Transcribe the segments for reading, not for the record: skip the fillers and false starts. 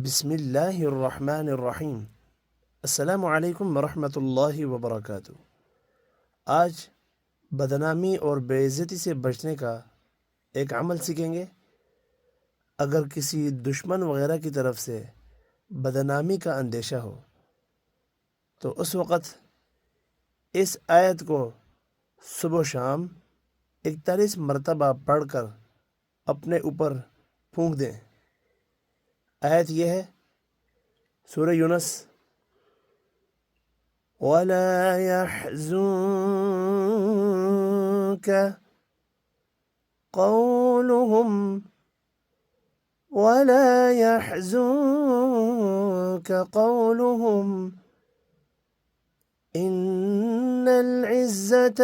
بسم اللہ الرحمن الرحیم۔ السلام علیکم ورحمۃ اللہ وبرکاتہ۔ آج بدنامی اور بے عزتی سے بچنے کا ایک عمل سیکھیں گے۔ اگر کسی دشمن وغیرہ کی طرف سے بدنامی کا اندیشہ ہو تو اس وقت اس آیت کو صبح و شام 41 مرتبہ پڑھ کر اپنے اوپر پھونک دیں۔ آیت یہ ہے سورہ یونس، وَلَا يَحْزُنكَ قَوْلُهُمْ وَلَا يَحْزُنكَ قَوْلُهُمْ إِنَّ الْعِزَّةَ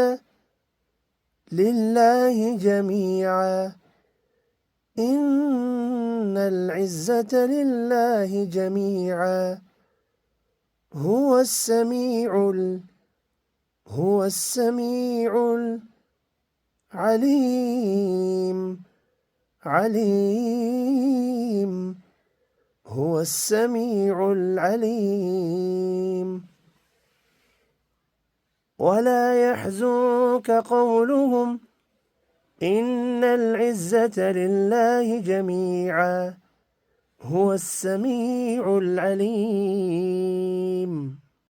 لِلَّهِ جَمِيعًا إِنَّ الْعِزَّةَ لِلَّهِ جَمِيعًا هو السميع العليم هو السميع العليم ولا يحزنك قولهم إن العزة لله جميعا هو السميع العليم